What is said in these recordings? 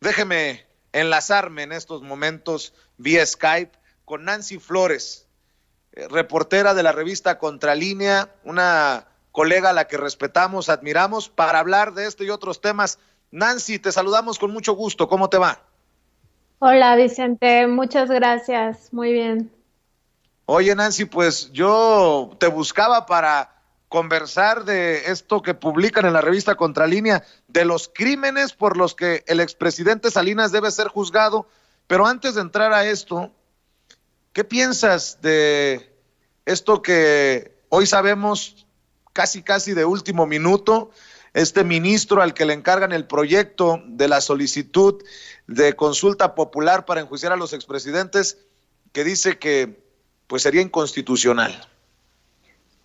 Déjeme enlazarme en estos momentos vía Skype con Nancy Flores, reportera de la revista Contralínea, una colega a la que respetamos, admiramos, para hablar de este y otros temas. Nancy, te saludamos con mucho gusto. ¿Cómo te va? Hola Vicente, muchas gracias, muy bien. Oye, Nancy, pues yo te buscaba para conversar de esto que publican en la revista Contralínea, de los crímenes por los que el expresidente Salinas debe ser juzgado. Pero antes de entrar a esto, ¿qué piensas de esto que hoy sabemos casi de último minuto? Este ministro al que le encargan el proyecto de la solicitud de consulta popular para enjuiciar a los expresidentes, que dice que pues sería inconstitucional.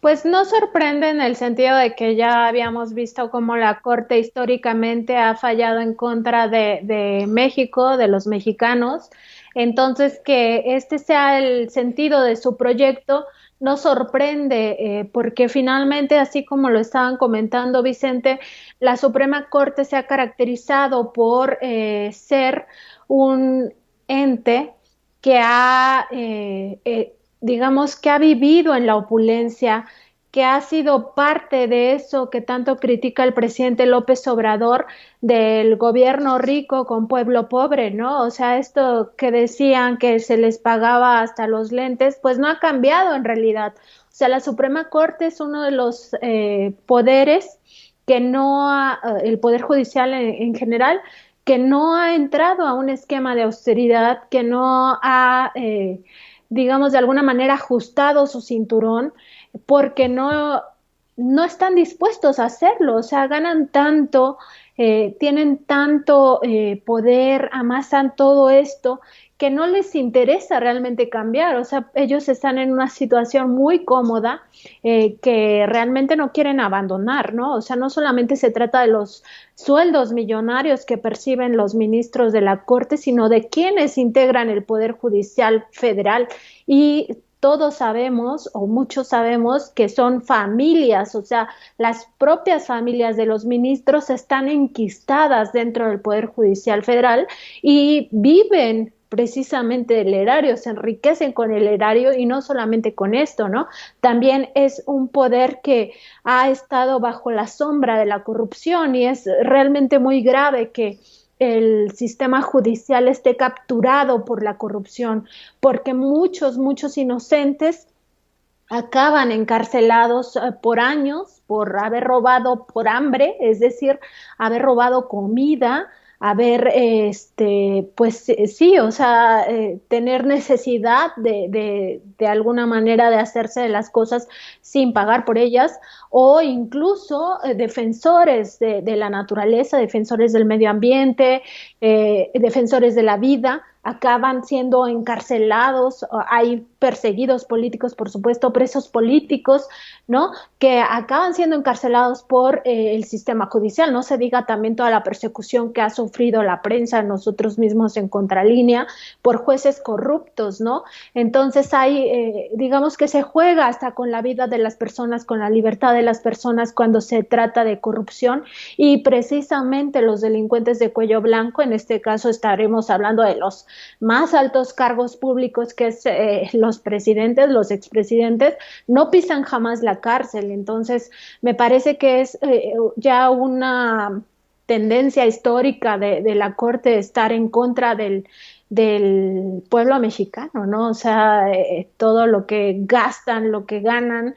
Pues no sorprende en el sentido de que ya habíamos visto cómo la Corte históricamente ha fallado en contra de México, de los mexicanos. Entonces, que este sea el sentido de su proyecto no sorprende, porque finalmente, así como lo estaban comentando Vicente, la Suprema Corte se ha caracterizado por ser un ente que digamos, que ha vivido en la opulencia, que ha sido parte de eso que tanto critica el presidente López Obrador, del gobierno rico con pueblo pobre, ¿no? O sea, esto que decían que se les pagaba hasta los lentes, pues no ha cambiado en realidad. O sea, la Suprema Corte es uno de los poderes que no ha, el Poder Judicial en general, que no ha entrado a un esquema de austeridad, que no ha digamos, de alguna manera ajustado su cinturón, porque no están dispuestos a hacerlo, o sea, ganan tanto, tienen tanto poder, amasan todo esto, que no les interesa realmente cambiar, o sea, ellos están en una situación muy cómoda que realmente no quieren abandonar, ¿no? O sea, no solamente se trata de los sueldos millonarios que perciben los ministros de la Corte, sino de quienes integran el Poder Judicial Federal. Y todos sabemos, o muchos sabemos, que son familias, o sea, las propias familias de los ministros están enquistadas dentro del Poder Judicial Federal y viven precisamente del erario, se enriquecen con el erario y no solamente con esto, ¿no? También es un poder que ha estado bajo la sombra de la corrupción y es realmente muy grave que el sistema judicial esté capturado por la corrupción, porque muchos inocentes acaban encarcelados por años por haber robado por hambre, es decir, haber robado comida, haber, pues sí, o sea, tener necesidad de alguna manera de hacerse de las cosas sin pagar por ellas, o incluso defensores de la naturaleza, defensores del medio ambiente, defensores de la vida, acaban siendo encarcelados, hay perseguidos políticos, por supuesto, presos políticos, ¿no? Que acaban siendo encarcelados por el sistema judicial. No se diga también toda la persecución que ha sufrido la prensa, nosotros mismos en Contralínea, por jueces corruptos, ¿no? Entonces hay, digamos que se juega hasta con la vida de las personas, con la libertad de las personas cuando se trata de corrupción, y precisamente los delincuentes de cuello blanco, en este caso estaremos hablando de los más altos cargos públicos, que es los presidentes, los expresidentes, no pisan jamás la cárcel. Entonces, me parece que es ya una tendencia histórica de la Corte estar en contra del pueblo mexicano, ¿no? O sea, todo lo que gastan, lo que ganan,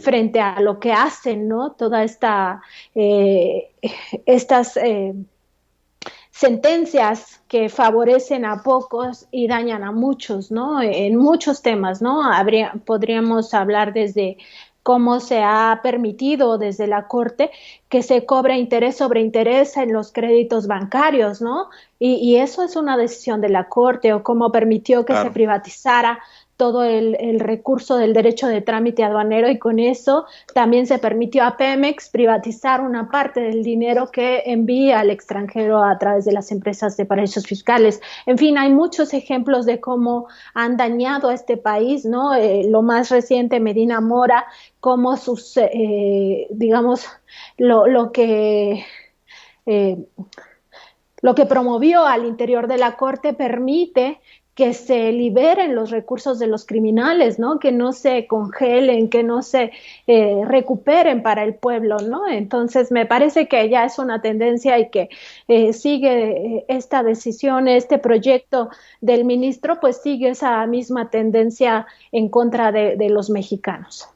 frente a lo que hacen, ¿no? Toda estas sentencias que favorecen a pocos y dañan a muchos, ¿no? En muchos temas, ¿no? Podríamos hablar desde cómo se ha permitido desde la Corte que se cobre interés sobre interés en los créditos bancarios, ¿no? Y eso es una decisión de la Corte, o cómo permitió que se Claro. privatizara todo el recurso del derecho de trámite aduanero, y con eso también se permitió a Pemex privatizar una parte del dinero que envía al extranjero a través de las empresas de paraísos fiscales. En fin, hay muchos ejemplos de cómo han dañado a este país, ¿no? Lo más reciente, Medina Mora, cómo sus, digamos, lo que... Eh, lo que promovió al interior de la Corte permite que se liberen los recursos de los criminales, ¿no? Que no se congelen, que no se recuperen para el pueblo, ¿no? Entonces me parece que ya es una tendencia y que sigue esta decisión, este proyecto del ministro, pues sigue esa misma tendencia en contra de los mexicanos.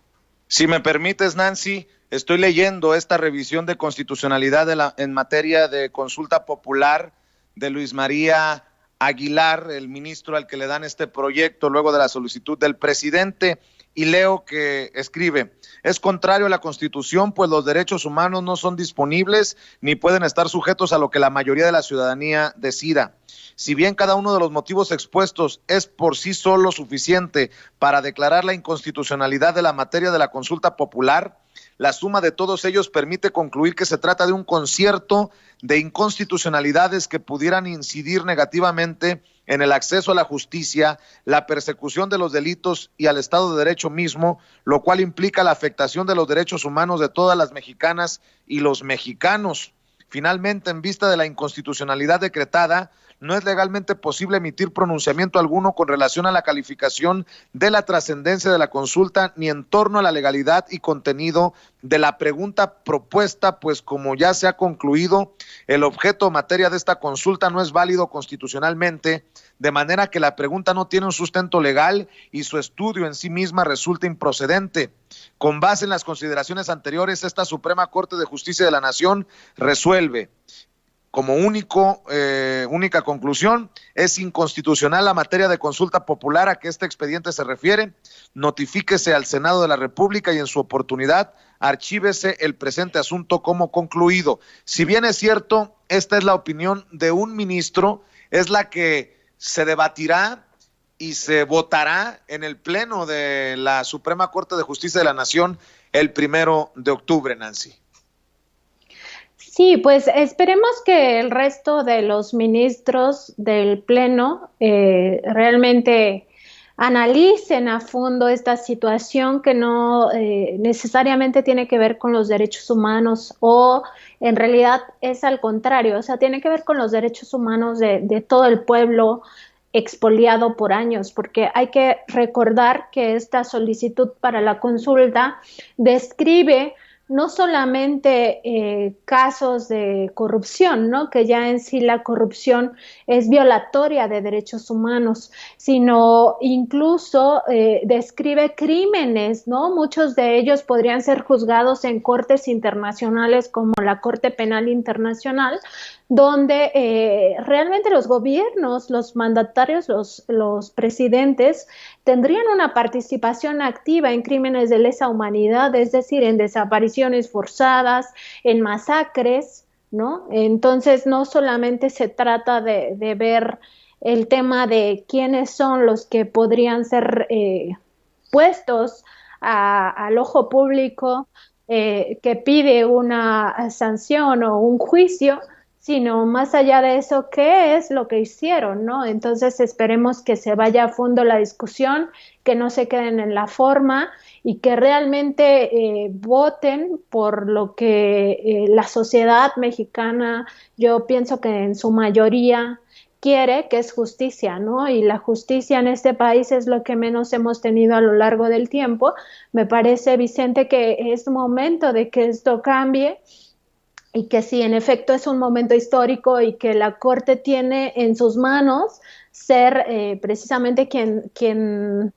Si me permites, Nancy, estoy leyendo esta revisión de constitucionalidad en materia de consulta popular de Luis María Aguilar, el ministro al que le dan este proyecto luego de la solicitud del presidente, y leo que escribe: es contrario a la Constitución, pues los derechos humanos no son disponibles ni pueden estar sujetos a lo que la mayoría de la ciudadanía decida. Si bien cada uno de los motivos expuestos es por sí solo suficiente para declarar la inconstitucionalidad de la materia de la consulta popular, la suma de todos ellos permite concluir que se trata de un concierto de inconstitucionalidades que pudieran incidir negativamente en el acceso a la justicia, la persecución de los delitos y al Estado de Derecho mismo, lo cual implica la afectación de los derechos humanos de todas las mexicanas y los mexicanos. Finalmente, en vista de la inconstitucionalidad decretada, no es legalmente posible emitir pronunciamiento alguno con relación a la calificación de la trascendencia de la consulta ni en torno a la legalidad y contenido de la pregunta propuesta, pues como ya se ha concluido, el objeto o materia de esta consulta no es válido constitucionalmente, de manera que la pregunta no tiene un sustento legal y su estudio en sí misma resulta improcedente. Con base en las consideraciones anteriores, esta Suprema Corte de Justicia de la Nación resuelve: como única conclusión, es inconstitucional la materia de consulta popular a que este expediente se refiere. Notifíquese al Senado de la República y en su oportunidad archívese el presente asunto como concluido. Si bien es cierto, esta es la opinión de un ministro, es la que se debatirá y se votará en el Pleno de la Suprema Corte de Justicia de la Nación el 1 de octubre, Nancy. Sí, pues esperemos que el resto de los ministros del Pleno realmente analicen a fondo esta situación que no necesariamente tiene que ver con los derechos humanos, o en realidad es al contrario, o sea, tiene que ver con los derechos humanos de todo el pueblo expoliado por años, porque hay que recordar que esta solicitud para la consulta describe no solamente casos de corrupción, ¿no? Que ya en sí la corrupción es violatoria de derechos humanos, sino incluso describe crímenes, ¿no? Muchos de ellos podrían ser juzgados en cortes internacionales como la Corte Penal Internacional, donde realmente los gobiernos, los mandatarios, los presidentes tendrían una participación activa en crímenes de lesa humanidad, es decir, en desapariciones forzadas, en masacres, ¿no? Entonces no solamente se trata de ver el tema de quiénes son los que podrían ser puestos al ojo público que pide una sanción o un juicio, sino más allá de eso, ¿qué es lo que hicieron, no? Entonces esperemos que se vaya a fondo la discusión, que no se queden en la forma y que realmente voten por lo que la sociedad mexicana, yo pienso que en su mayoría quiere, que es justicia, ¿no? Y la justicia en este país es lo que menos hemos tenido a lo largo del tiempo. Me parece, Vicente, que es momento de que esto cambie, y que sí, en efecto es un momento histórico y que la Corte tiene en sus manos ser precisamente quien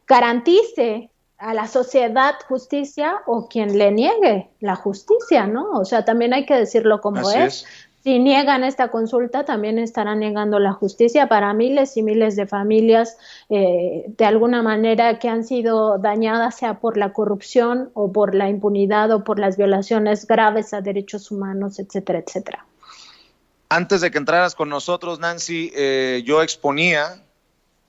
garantice a la sociedad justicia o quien le niegue la justicia, ¿no? O sea, también hay que decirlo como es. Si niegan esta consulta, también estarán negando la justicia para miles y miles de familias de alguna manera que han sido dañadas, sea por la corrupción o por la impunidad o por las violaciones graves a derechos humanos, etcétera, etcétera. Antes de que entraras con nosotros, Nancy, yo exponía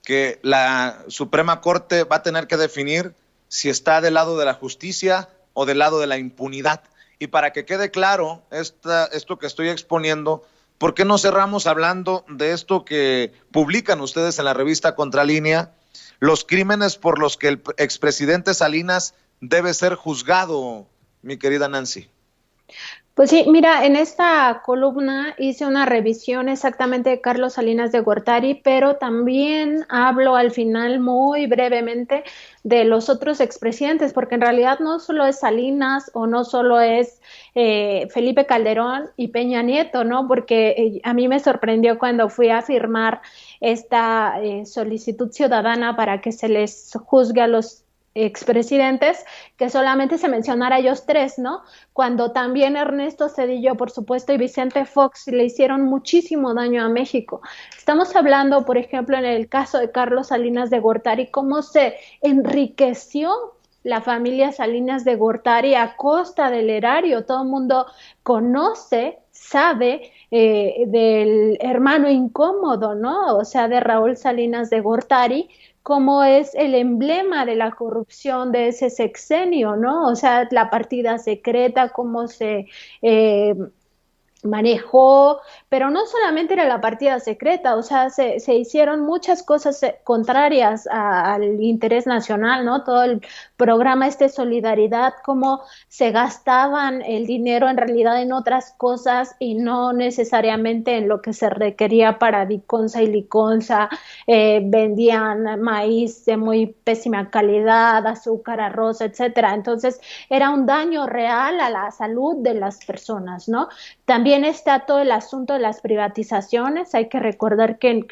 que la Suprema Corte va a tener que definir si está del lado de la justicia o del lado de la impunidad. Y para que quede claro esto que estoy exponiendo, ¿por qué no cerramos hablando de esto que publican ustedes en la revista Contralínea, los crímenes por los que el expresidente Salinas debe ser juzgado, mi querida Nancy? Pues sí, mira, en esta columna hice una revisión exactamente de Carlos Salinas de Gortari, pero también hablo al final muy brevemente de los otros expresidentes, porque en realidad no solo es Salinas o no solo es Felipe Calderón y Peña Nieto, ¿no? Porque a mí me sorprendió cuando fui a firmar esta solicitud ciudadana para que se les juzgue a los expresidentes, que solamente se mencionara a ellos tres, ¿no? Cuando también Ernesto Zedillo, por supuesto, y Vicente Fox le hicieron muchísimo daño a México. Estamos hablando, por ejemplo, en el caso de Carlos Salinas de Gortari, cómo se enriqueció la familia Salinas de Gortari a costa del erario. Todo el mundo conoce, sabe del hermano incómodo, ¿no? O sea, de Raúl Salinas de Gortari, como es el emblema de la corrupción de ese sexenio, ¿no? O sea, la partida secreta, cómo se manejó, pero no solamente era la partida secreta, o sea, se hicieron muchas cosas contrarias al interés nacional, ¿no? Todo el programa Solidaridad, cómo se gastaban el dinero en realidad en otras cosas y no necesariamente en lo que se requería para Viconza y Liconza, vendían maíz de muy pésima calidad, azúcar, arroz, etcétera. Entonces, era un daño real a la salud de las personas, ¿no? También está todo el asunto de las privatizaciones. Hay que recordar que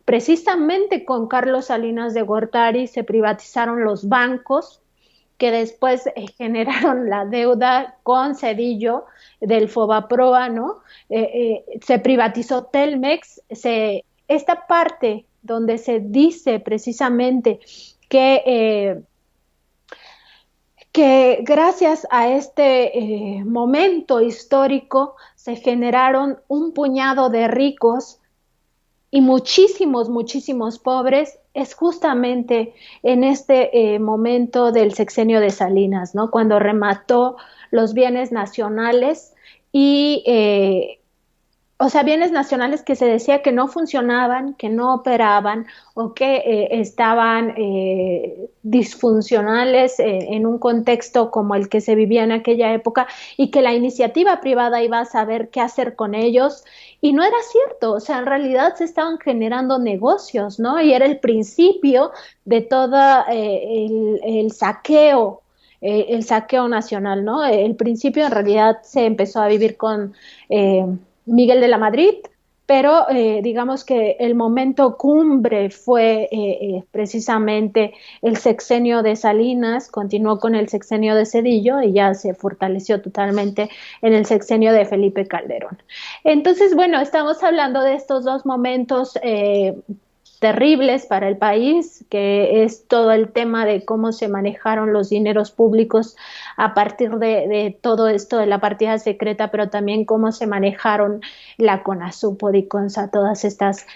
precisamente con Carlos Salinas de Gortari se privatizaron los bancos, que después generaron la deuda con Cedillo del Fobaproa, ¿no? Se privatizó Telmex, esta parte donde se dice precisamente que gracias a este momento histórico se generaron un puñado de ricos y muchísimos, muchísimos pobres, es justamente en este momento del sexenio de Salinas, ¿no? Cuando remató los bienes nacionales y o sea, bienes nacionales que se decía que no funcionaban, que no operaban o que estaban disfuncionales en un contexto como el que se vivía en aquella época y que la iniciativa privada iba a saber qué hacer con ellos. Y no era cierto, o sea, en realidad se estaban generando negocios, ¿no? Y era el principio de todo el saqueo, el saqueo nacional, ¿no? El principio en realidad se empezó a vivir con Miguel de la Madrid, pero digamos que el momento cumbre fue precisamente el sexenio de Salinas, continuó con el sexenio de Zedillo y ya se fortaleció totalmente en el sexenio de Felipe Calderón. Entonces, bueno, estamos hablando de estos dos momentos terribles para el país, que es todo el tema de cómo se manejaron los dineros públicos a partir de todo esto de la partida secreta, pero también cómo se manejaron la CONASUPO, DICONSA, todas estas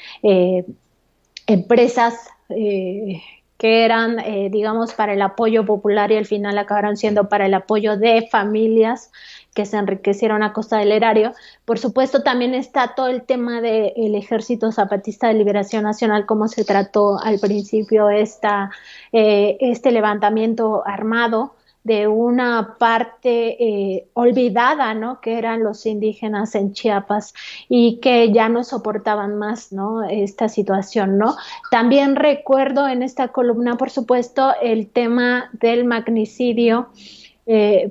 empresas que eran, digamos, para el apoyo popular y al final acabaron siendo para el apoyo de familias que se enriquecieron a costa del erario. Por supuesto, también está todo el tema del Ejército Zapatista de Liberación Nacional, cómo se trató al principio este levantamiento armado de una parte olvidada, ¿no? Que eran los indígenas en Chiapas y que ya no soportaban más, ¿no? Esta situación, ¿no? También recuerdo en esta columna, por supuesto, el tema del magnicidio,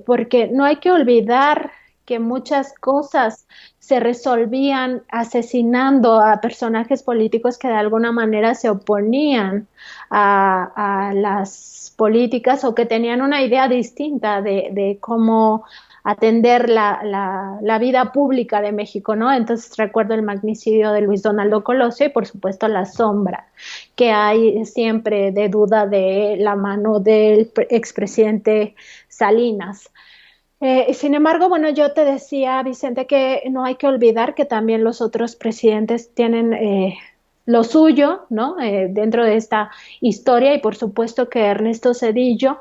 porque no hay que olvidar que muchas cosas se resolvían asesinando a personajes políticos que de alguna manera se oponían a las políticas o que tenían una idea distinta de cómo atender la vida pública de México, ¿no? Entonces recuerdo el magnicidio de Luis Donaldo Colosio y por supuesto la sombra que hay siempre de duda de la mano del expresidente Salinas. Sin embargo, bueno, yo te decía, Vicente, que no hay que olvidar que también los otros presidentes tienen lo suyo, ¿no? Dentro de esta historia y por supuesto que Ernesto Zedillo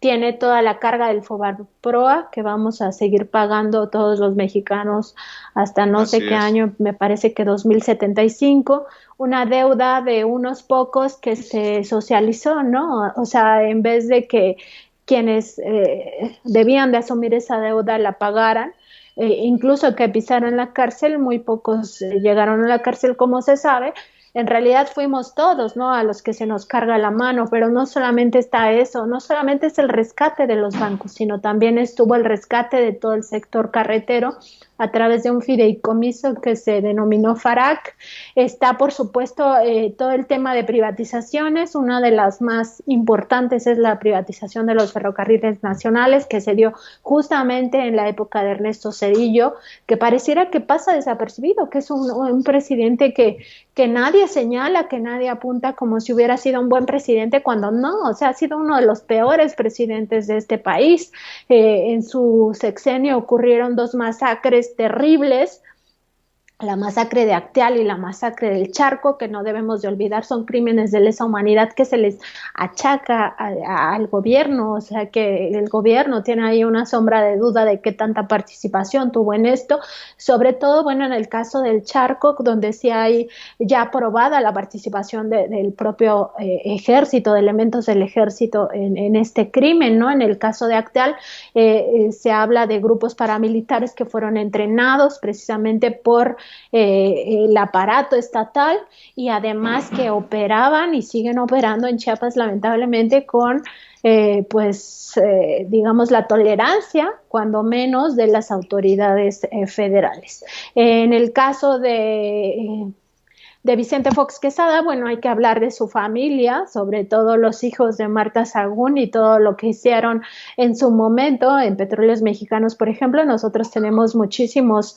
tiene toda la carga del Fobaproa que vamos a seguir pagando todos los mexicanos hasta no sé qué año, me parece que 2075, una deuda de unos pocos que se socializó, ¿no? O sea, en vez de que quienes debían de asumir esa deuda la pagaran, incluso que pisaron la cárcel, muy pocos llegaron a la cárcel, como se sabe. En realidad fuimos todos, ¿no? A los que se nos carga la mano, pero no solamente está eso, no solamente es el rescate de los bancos, sino también estuvo el rescate de todo el sector carretero a través de un fideicomiso que se denominó FARAC. Está, por supuesto, todo el tema de privatizaciones. Una de las más importantes es la privatización de los ferrocarriles nacionales, que se dio justamente en la época de Ernesto Zedillo, que pareciera que pasa desapercibido, que es un presidente que nadie señala, que nadie apunta como si hubiera sido un buen presidente, cuando no, o sea, ha sido uno de los peores presidentes de este país. En su sexenio ocurrieron 2 masacres terribles, la masacre de Acteal y la masacre del Charco, que no debemos de olvidar, son crímenes de lesa humanidad que se les achaca al gobierno, o sea que el gobierno tiene ahí una sombra de duda de qué tanta participación tuvo en esto, sobre todo, bueno, en el caso del Charco, donde sí hay ya aprobada la participación del propio ejército, de elementos del ejército en este crimen, ¿no? En el caso de Acteal se habla de grupos paramilitares que fueron entrenados precisamente por el aparato estatal y además que operaban y siguen operando en Chiapas lamentablemente con digamos la tolerancia cuando menos de las autoridades federales. En el caso de Vicente Fox Quesada, bueno, hay que hablar de su familia, sobre todo los hijos de Marta Sagún y todo lo que hicieron en su momento en Petróleos Mexicanos, por ejemplo. Nosotros tenemos muchísimos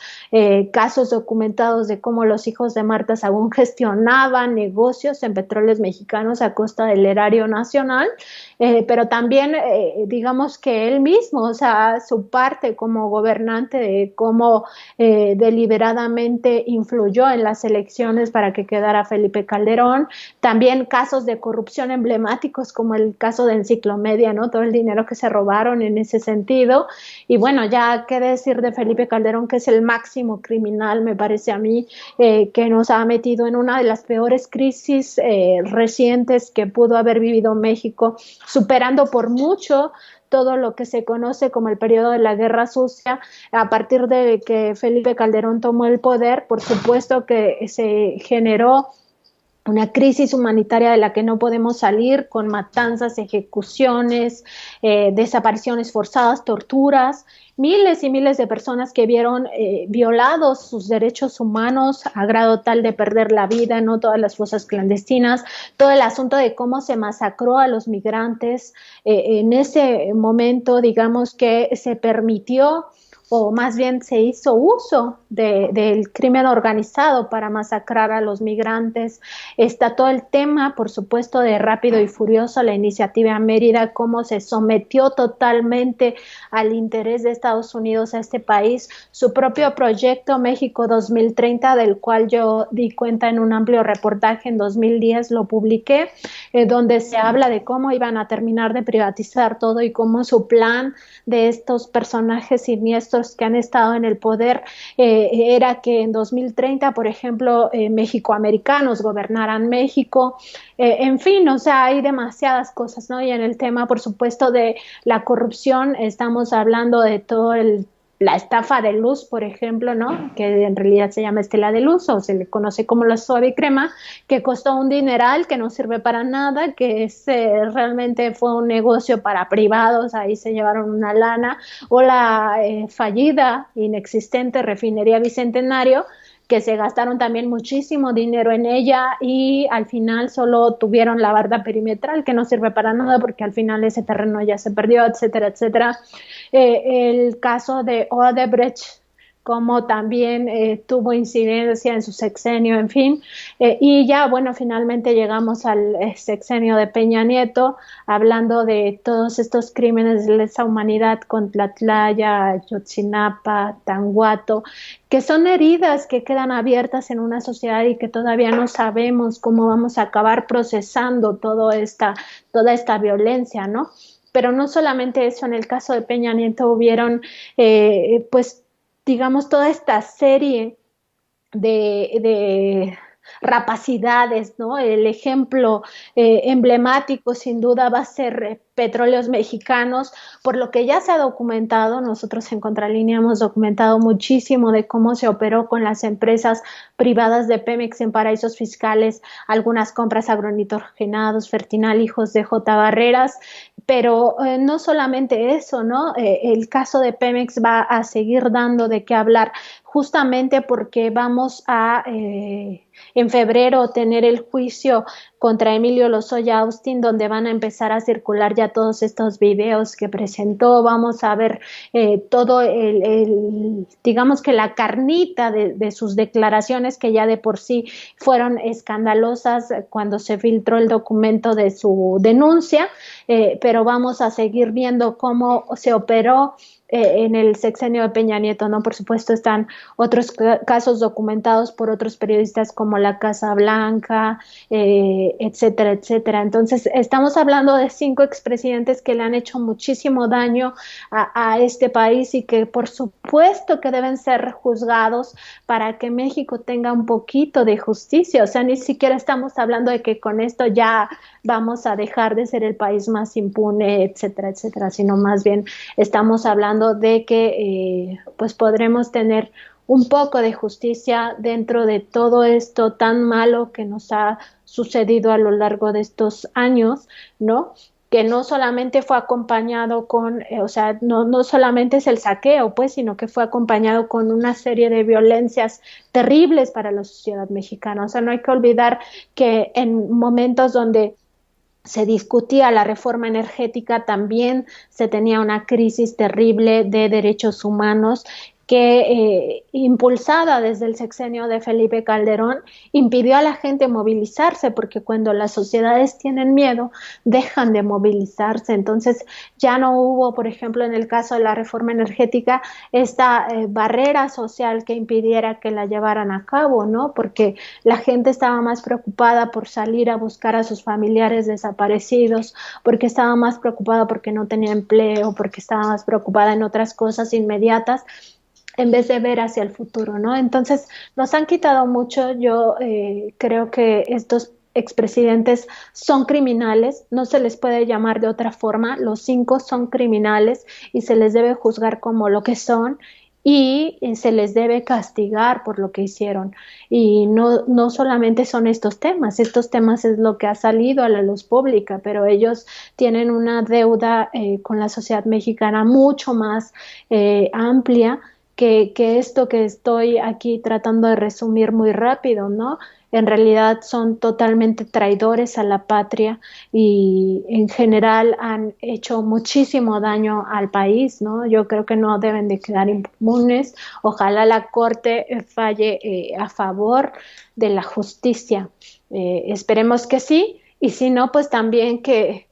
casos documentados de cómo los hijos de Marta Sagún gestionaban negocios en Petróleos Mexicanos a costa del erario nacional, pero también digamos que él mismo, o sea, su parte como gobernante de cómo deliberadamente influyó en las elecciones para que quedara Felipe Calderón, también casos de corrupción emblemáticos como el caso de Enciclomedia, ¿no? Todo el dinero que se robaron en ese sentido, y bueno, ya qué decir de Felipe Calderón, que es el máximo criminal, me parece a mí, que nos ha metido en una de las peores crisis recientes que pudo haber vivido México, superando por mucho todo lo que se conoce como el periodo de la Guerra Sucia. A partir de que Felipe Calderón tomó el poder, por supuesto que se generó una crisis humanitaria de la que no podemos salir, con matanzas, ejecuciones, desapariciones forzadas, torturas, miles y miles de personas que vieron violados sus derechos humanos a grado tal de perder la vida, no todas las fosas clandestinas, todo el asunto de cómo se masacró a los migrantes. En ese momento, digamos que se permitió, o más bien se hizo uso del crimen organizado para masacrar a los migrantes. Está todo el tema, por supuesto, de Rápido y Furioso, la iniciativa Mérida, cómo se sometió totalmente al interés de Estados Unidos a este país, su propio proyecto México 2030, del cual yo di cuenta en un amplio reportaje en 2010, lo publiqué, donde se habla de cómo iban a terminar de privatizar todo y cómo su plan de estos personajes siniestros que han estado en el poder era que en 2030, por ejemplo, mexicoamericanos gobernaran México. En fin, o sea, hay demasiadas cosas, ¿no? Y en el tema, por supuesto, de la corrupción, estamos hablando de todo la estafa de luz, por ejemplo, ¿no? Que en realidad se llama Estela de Luz o se le conoce como la suave y crema, que costó un dineral, que no sirve para nada, que realmente fue un negocio para privados, ahí se llevaron una lana, o la fallida, inexistente refinería Bicentenario, que se gastaron también muchísimo dinero en ella y al final solo tuvieron la barda perimetral, que no sirve para nada porque al final ese terreno ya se perdió, etcétera, etcétera. El caso de Odebrecht, como también tuvo incidencia en su sexenio, en fin, y ya, bueno, finalmente llegamos al sexenio de Peña Nieto, hablando de todos estos crímenes de lesa humanidad con Tlatlaya, Ayotzinapa, Tanguato, que son heridas que quedan abiertas en una sociedad y que todavía no sabemos cómo vamos a acabar procesando toda esta violencia, ¿no? Pero no solamente eso, en el caso de Peña Nieto hubieron, pues, digamos, toda esta serie de rapacidades, ¿no? El ejemplo emblemático sin duda va a ser Petróleos Mexicanos, por lo que ya se ha documentado. Nosotros en Contralínea hemos documentado muchísimo de cómo se operó con las empresas privadas de Pemex en paraísos fiscales, algunas compras agronitrogenados, Fertinal, hijos de J. Barreras, pero no solamente eso, ¿no? El caso de Pemex va a seguir dando de qué hablar, justamente porque vamos a en febrero tener el juicio contra Emilio Lozoya Austin, donde van a empezar a circular ya todos estos videos que presentó. Vamos a ver todo digamos que la carnita de sus declaraciones, que ya de por sí fueron escandalosas cuando se filtró el documento de su denuncia, pero vamos a seguir viendo cómo se operó en el sexenio de Peña Nieto, ¿no? Por supuesto están otros casos documentados por otros periodistas como la Casa Blanca, etcétera, etcétera. Entonces estamos hablando de 5 expresidentes que le han hecho muchísimo daño a este país y que por supuesto que deben ser juzgados para que México tenga un poquito de justicia. O sea, ni siquiera estamos hablando de que con esto ya vamos a dejar de ser el país más impune, etcétera, etcétera, sino más bien estamos hablando de que pues podremos tener un poco de justicia dentro de todo esto tan malo que nos ha sucedido a lo largo de estos años, ¿no? Que no solamente fue acompañado con, o sea, no solamente es el saqueo, pues, sino que fue acompañado con una serie de violencias terribles para la sociedad mexicana. O sea, no hay que olvidar que en momentos donde se discutía la reforma energética, también se tenía una crisis terrible de derechos humanos que, impulsada desde el sexenio de Felipe Calderón, impidió a la gente movilizarse, porque cuando las sociedades tienen miedo, dejan de movilizarse. Entonces ya no hubo, por ejemplo, en el caso de la reforma energética, esta barrera social que impidiera que la llevaran a cabo, ¿no? Porque la gente estaba más preocupada por salir a buscar a sus familiares desaparecidos, porque estaba más preocupada porque no tenía empleo, porque estaba más preocupada en otras cosas inmediatas, en vez de ver hacia el futuro, ¿no? Entonces, nos han quitado mucho. Yo creo que estos expresidentes son criminales, no se les puede llamar de otra forma. Los 5 son criminales y se les debe juzgar como lo que son, y se les debe castigar por lo que hicieron. Y no solamente son estos temas es lo que ha salido a la luz pública, pero ellos tienen una deuda con la sociedad mexicana mucho más amplia que esto que estoy aquí tratando de resumir muy rápido, ¿no? En realidad son totalmente traidores a la patria y en general han hecho muchísimo daño al país, ¿no? Yo creo que no deben de quedar impunes. Ojalá la Corte falle a favor de la justicia. Esperemos que sí, y si no, pues también que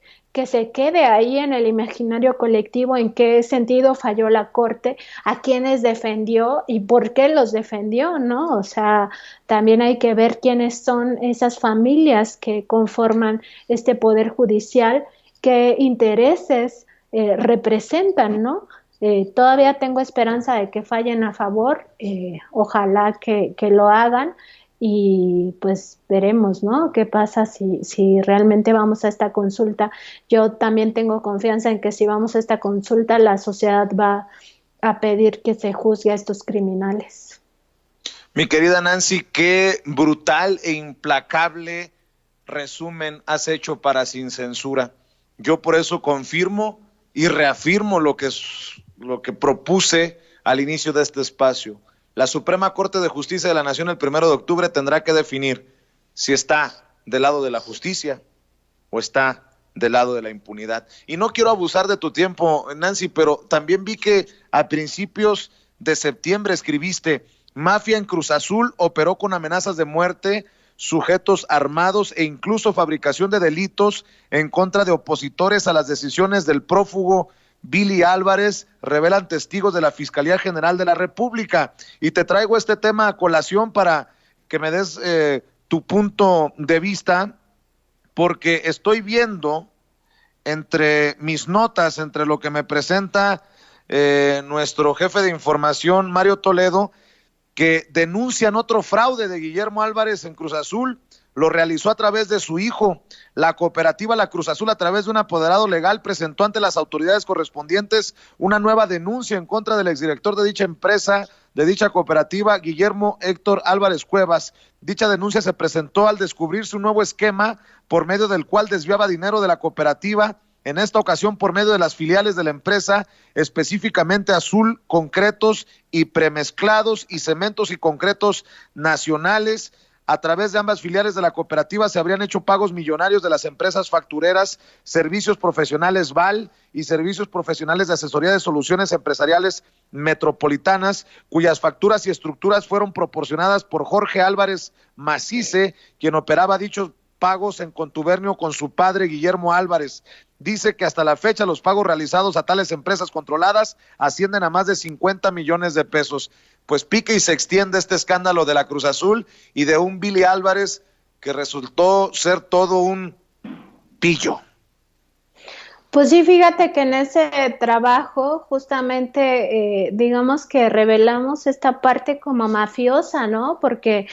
se quede ahí en el imaginario colectivo en qué sentido falló la Corte, a quiénes defendió y por qué los defendió, ¿no? O sea, también hay que ver quiénes son esas familias que conforman este poder judicial, qué intereses representan, ¿no? Todavía tengo esperanza de que fallen a favor, ojalá que lo hagan. Y pues veremos, ¿no? ¿Qué pasa si realmente vamos a esta consulta? Yo también tengo confianza en que si vamos a esta consulta, la sociedad va a pedir que se juzgue a estos criminales. Mi querida Nancy, qué brutal e implacable resumen has hecho para Sin Censura. Yo por eso confirmo y reafirmo lo que propuse al inicio de este espacio. La Suprema Corte de Justicia de la Nación el 1 de octubre tendrá que definir si está del lado de la justicia o está del lado de la impunidad. Y no quiero abusar de tu tiempo, Nancy, pero también vi que a principios de septiembre escribiste: mafia en Cruz Azul operó con amenazas de muerte, sujetos armados e incluso fabricación de delitos en contra de opositores a las decisiones del prófugo Billy Álvarez, revelan testigos de la Fiscalía General de la República. Y te traigo este tema a colación para que me des tu punto de vista, porque estoy viendo entre mis notas, entre lo que me presenta nuestro jefe de información, Mario Toledo, que denuncian otro fraude de Guillermo Álvarez en Cruz Azul. Lo realizó a través de su hijo. La cooperativa La Cruz Azul, a través de un apoderado legal, presentó ante las autoridades correspondientes una nueva denuncia en contra del exdirector de dicha empresa, de dicha cooperativa, Guillermo Héctor Álvarez Cuevas. Dicha denuncia se presentó al descubrirse un nuevo esquema por medio del cual desviaba dinero de la cooperativa, en esta ocasión por medio de las filiales de la empresa, específicamente Azul Concretos y Premezclados y Cementos y Concretos Nacionales. A través de ambas filiales de la cooperativa se habrían hecho pagos millonarios de las empresas factureras, Servicios Profesionales VAL y Servicios Profesionales de Asesoría de Soluciones Empresariales Metropolitanas, cuyas facturas y estructuras fueron proporcionadas por Jorge Álvarez Macice, quien operaba dichos pagos en contubernio con su padre Guillermo Álvarez. Dice que hasta la fecha los pagos realizados a tales empresas controladas ascienden a más de 50 millones de pesos. Pues pique y se extiende este escándalo de la Cruz Azul y de un Billy Álvarez que resultó ser todo un pillo. Pues sí, fíjate que en ese trabajo justamente digamos que revelamos esta parte como mafiosa, ¿no? Porque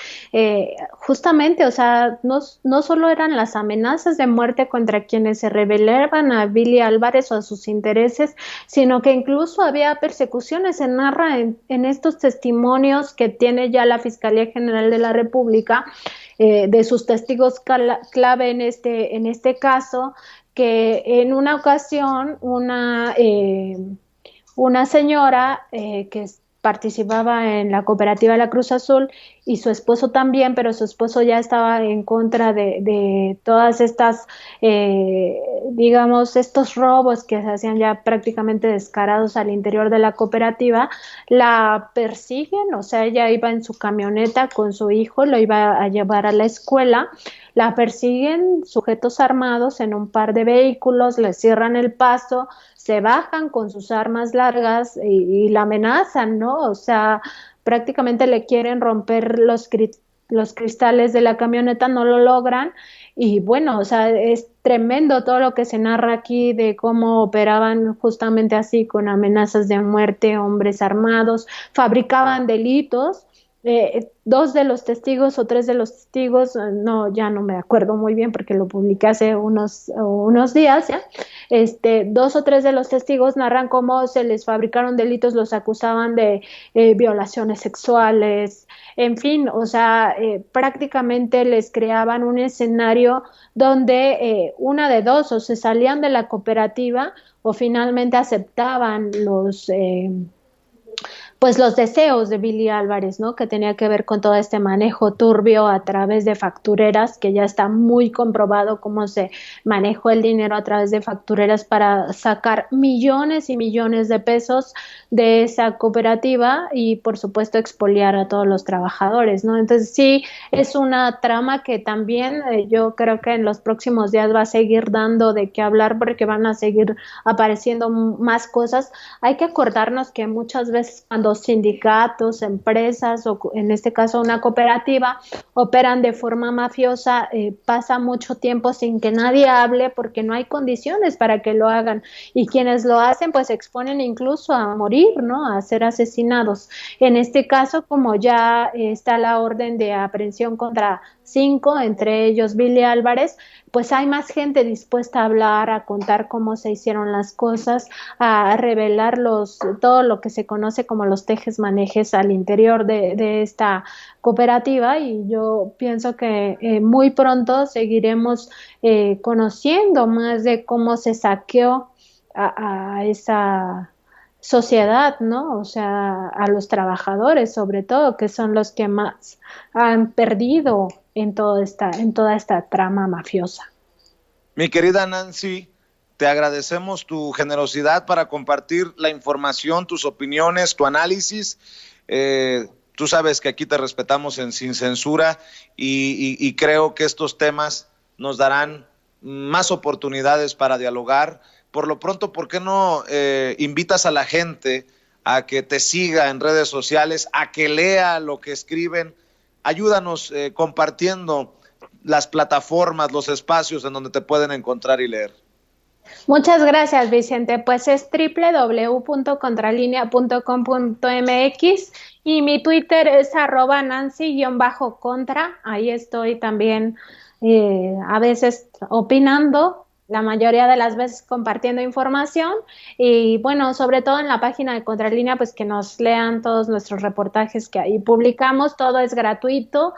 justamente, o sea, no solo eran las amenazas de muerte contra quienes se rebelaban a Billy Álvarez o a sus intereses, sino que incluso había persecuciones. Se narra en estos testimonios que tiene ya la Fiscalía General de la República, de sus testigos clave en este caso, que en una ocasión una señora que participaba en la cooperativa La Cruz Azul y su esposo también, pero su esposo ya estaba en contra de todas estas, digamos, estos robos que se hacían ya prácticamente descarados al interior de la cooperativa, la persiguen. O sea, ella iba en su camioneta con su hijo, lo iba a llevar a la escuela, la persiguen sujetos armados en un par de vehículos, le cierran el paso, se bajan con sus armas largas y la amenazan, ¿no? O sea, prácticamente le quieren romper los cristales de la camioneta, no lo logran. Y bueno, o sea, es tremendo todo lo que se narra aquí de cómo operaban justamente así, con amenazas de muerte, hombres armados, fabricaban delitos. Dos de los testigos o tres de los testigos, ya no me acuerdo muy bien porque lo publiqué hace unos días, ¿ya? Dos o tres de los testigos narran cómo se les fabricaron delitos, los acusaban de violaciones sexuales, en fin, o sea, prácticamente les creaban un escenario donde una de dos, o se salían de la cooperativa o finalmente aceptaban pues los deseos de Billy Álvarez, ¿no? Que tenía que ver con todo este manejo turbio a través de factureras, que ya está muy comprobado cómo se manejó el dinero a través de factureras para sacar millones y millones de pesos de esa cooperativa y, por supuesto, expoliar a todos los trabajadores, ¿no? Entonces, sí, es una trama que también yo creo que en los próximos días va a seguir dando de qué hablar, porque van a seguir apareciendo más cosas. Hay que acordarnos que muchas veces cuando sindicatos, empresas o en este caso una cooperativa operan de forma mafiosa, pasa mucho tiempo sin que nadie hable porque no hay condiciones para que lo hagan, y quienes lo hacen pues se exponen incluso a morir, ¿no? A ser asesinados. En este caso, como ya está la orden de aprehensión contra 5, entre ellos Billy Álvarez, pues hay más gente dispuesta a hablar, a contar cómo se hicieron las cosas, a revelar todo lo que se conoce como los tejes-manejes al interior de esta cooperativa, y yo pienso que muy pronto seguiremos conociendo más de cómo se saqueó a esa sociedad, ¿no? O sea, a los trabajadores, sobre todo, que son los que más han perdido en toda esta trama mafiosa. Mi querida Nancy, te agradecemos tu generosidad para compartir la información, tus opiniones, tu análisis. Tú sabes que aquí te respetamos sin censura y creo que estos temas nos darán más oportunidades para dialogar. Por lo pronto, ¿por qué no invitas a la gente a que te siga en redes sociales, a que lea lo que escriben? Ayúdanos compartiendo las plataformas, los espacios en donde te pueden encontrar y leer. Muchas gracias, Vicente. Pues es www.contralinea.com.mx y mi Twitter es @Nancy_contra. Ahí estoy también a veces opinando, la mayoría de las veces compartiendo información y bueno, sobre todo en la página de Contralínea, pues que nos lean todos nuestros reportajes que ahí publicamos. Todo es gratuito.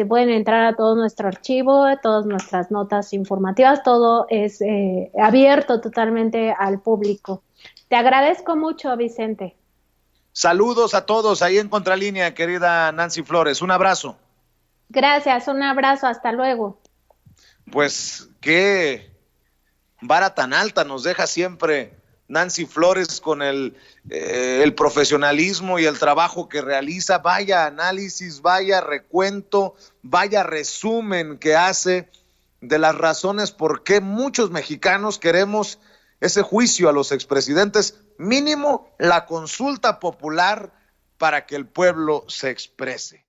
Pueden entrar a todo nuestro archivo, a todas nuestras notas informativas, todo es abierto totalmente al público. Te agradezco mucho, Vicente. Saludos a todos ahí en Contralínea, querida Nancy Flores. Un abrazo. Gracias, un abrazo, hasta luego. Pues qué vara tan alta nos deja siempre Nancy Flores con el profesionalismo y el trabajo que realiza. Vaya análisis, vaya recuento, vaya resumen que hace de las razones por qué muchos mexicanos queremos ese juicio a los expresidentes, mínimo la consulta popular para que el pueblo se exprese.